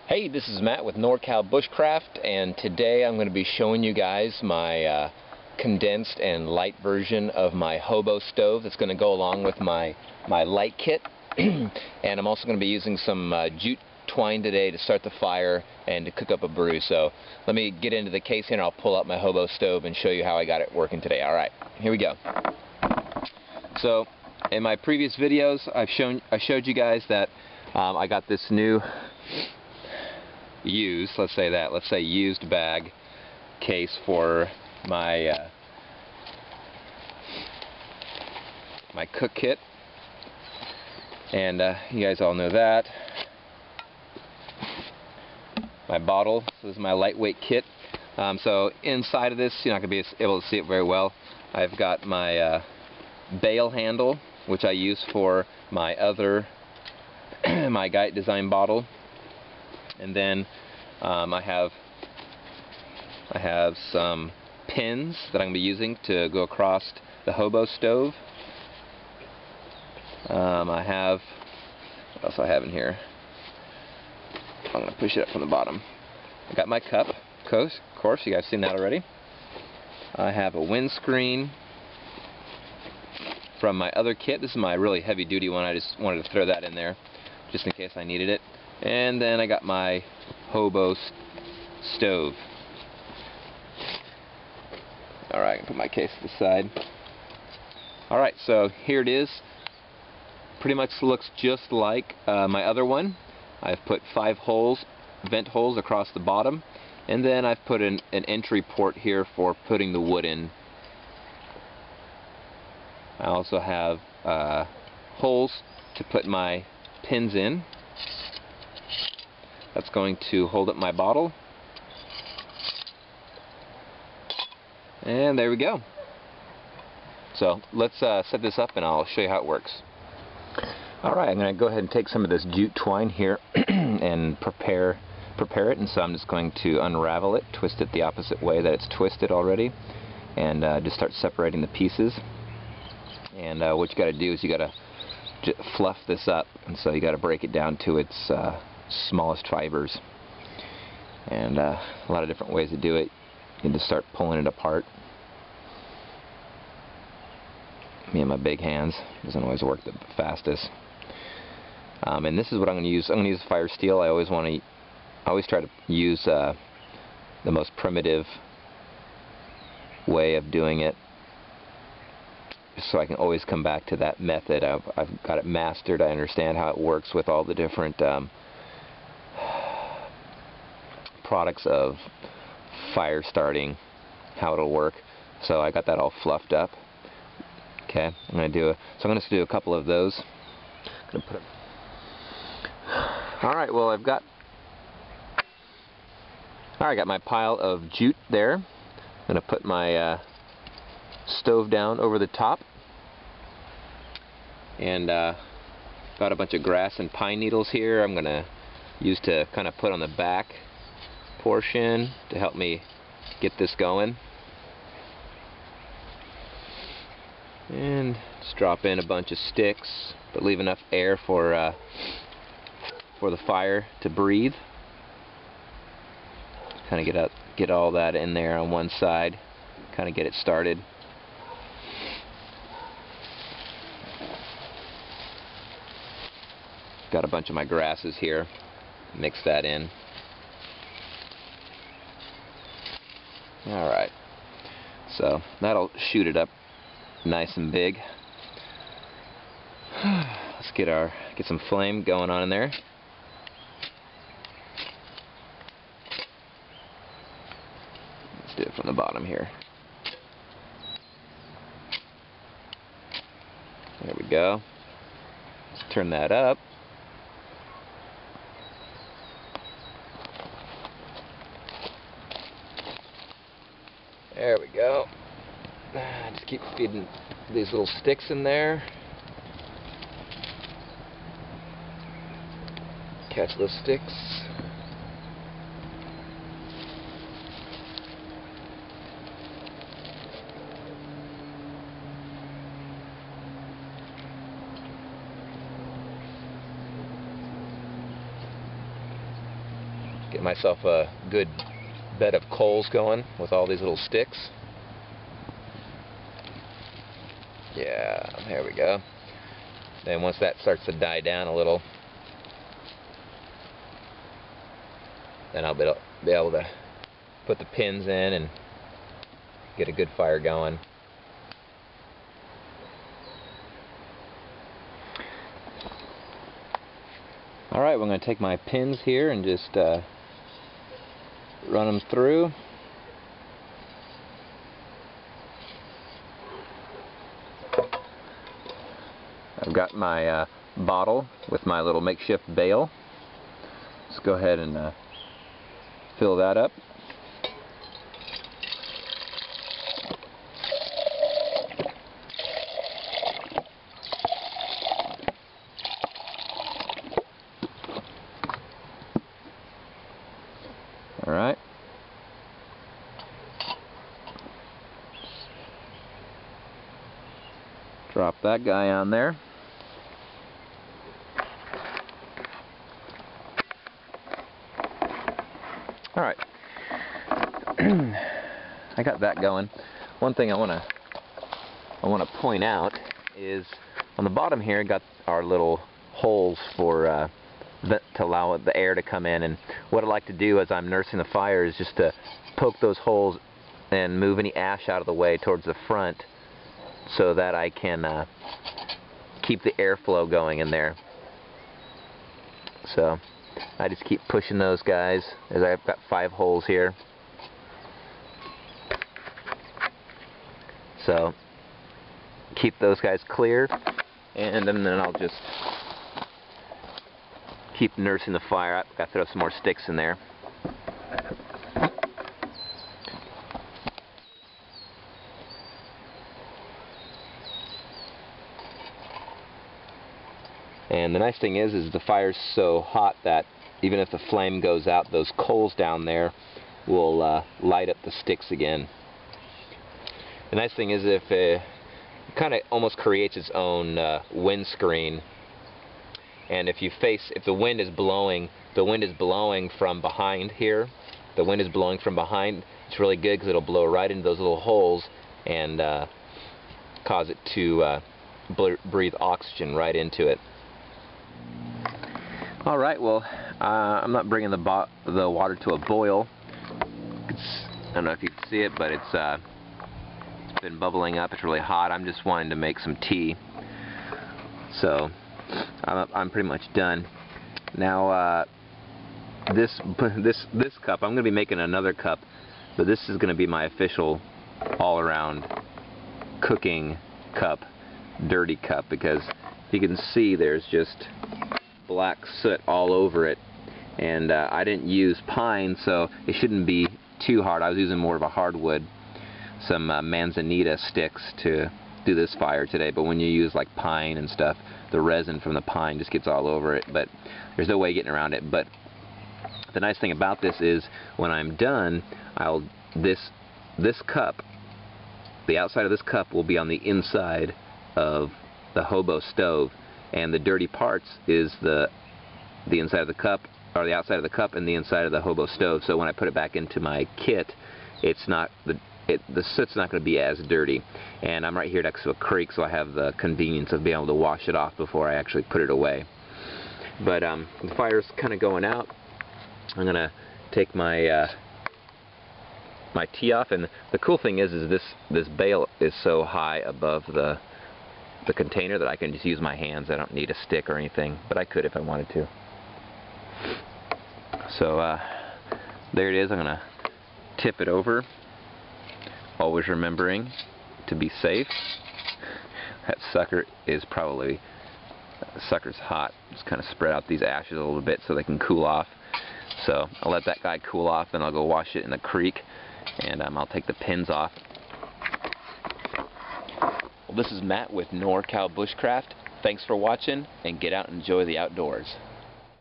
Hey, this is Matt with NorCal Bushcraft, and today I'm going to be showing you guys my condensed and light version of my Hobo stove that's going to go along with my light kit. And I'm also going to be using some jute twine today to start the fire and to cook up a brew. So let me get into the case here and I'll pull out my Hobo stove and show you how I got it working today. Alright, here we go. So in my previous videos I showed you guys that I got this new used bag case for my my cook kit, and you guys all know that. My bottle, so this is my lightweight kit. So inside of this, you're not going to be able to see it very well. I've got my bail handle, which I use for my other my Guide design bottle. And then I have some pins that I'm going to be using to go across the Hobo stove. What else I have in here? I'm going to push it up from the bottom. I got my cup, of course, you guys have seen that already. I have a windscreen from my other kit. This is my really heavy duty one. I just wanted to throw that in there just in case I needed it. And then I got my Hobo stove. Alright, I can put my case to the side. Alright, so here it is. Pretty much looks just like my other one. I've put 5 holes, vent holes across the bottom, and then I've put an entry port here for putting the wood in. I also have holes to put my pins in. That's going to hold up my bottle. And there we go. So let's set this up and I'll show you how it works. Alright, I'm going to go ahead and take some of this jute twine here and prepare it, and so I'm just going to unravel it, twist it the opposite way that it's twisted already, and just start separating the pieces. And what you got to do is you got to fluff this up, and so you got to break it down to its smallest fibers. And a lot of different ways to do it. You can just start pulling it apart. Me and my big hands doesn't always work the fastest. And this is what I'm going to use. I'm going to use fire steel. I always try to use the most primitive way of doing it, so I can always come back to that method. I've got it mastered. I understand how it works with all the different products of fire starting, how it'll work. So I got that all fluffed up. Okay, I'm going to do a couple of those. Alright, well I got my pile of jute there. I'm going to put my stove down over the top, and got a bunch of grass and pine needles here I'm going to use to kind of put on the back portion to help me get this going. And just drop in a bunch of sticks, but leave enough air for the fire to breathe. Kind of get all that in there on one side, kind of get it started. Got a bunch of my grasses here. Mix that in. Alright, so that'll shoot it up nice and big. Let's get some flame going on in there. Let's do it from the bottom here. There we go. Let's turn that up. There we go. Just keep feeding these little sticks in there. Catch those sticks. Get myself a good bed of coals going with all these little sticks. Yeah, there we go. Then once that starts to die down a little, then I'll be able to put the pins in and get a good fire going. Alright, we're going to take my pins here and just run them through. I've got my bottle with my little makeshift bail. Let's go ahead and fill that up. Alright. Drop that guy on there. Alright. I got that going. One thing I want to point out is on the bottom here, got our little holes for to allow the air to come in, and what I like to do as I'm nursing the fire is just to poke those holes and move any ash out of the way towards the front so that I can keep the airflow going in there. So I just keep pushing those guys as I've got 5 holes here. So keep those guys clear, and then I'll just keep nursing the fire. I've got to throw some more sticks in there. And the nice thing is the fire's so hot that even if the flame goes out, those coals down there will light up the sticks again. The nice thing is if it kind of almost creates its own windscreen. And if the wind is blowing from behind here. The wind is blowing from behind. It's really good because it'll blow right into those little holes and cause it to breathe oxygen right into it. All right, well, I'm not bringing the water to a boil. I don't know if you can see it, but it's been bubbling up. It's really hot. I'm just wanting to make some tea. So I'm pretty much done. Now this cup, I'm going to be making another cup, but this is going to be my official all-around cooking cup, dirty cup, because you can see there's just black soot all over it, and I didn't use pine, so it shouldn't be too hard. I was using more of a hardwood, some manzanita sticks to do this fire today, but when you use like pine and stuff, the resin from the pine just gets all over it, but there's no way getting around it. But the nice thing about this is when I'm done, this cup, the outside of this cup will be on the inside of the Hobo stove, and the dirty parts is the inside of the cup, or the outside of the cup and the inside of the Hobo stove. So when I put it back into my kit, it's not the soot's not going to be as dirty. And I'm right here next to a creek, so I have the convenience of being able to wash it off before I actually put it away. But the fire's kind of going out. I'm going to take my my tea off, and the cool thing is this bale is so high above the container that I can just use my hands. I don't need a stick or anything, but I could if I wanted to. So there it is. I'm going to tip it over, always remembering to be safe. That sucker's hot. Just kind of spread out these ashes a little bit so they can cool off. So I'll let that guy cool off, then I'll go wash it in the creek, and I'll take the pins off. Well, this is Matt with NorCal Bushcraft. Thanks for watching, and get out and enjoy the outdoors.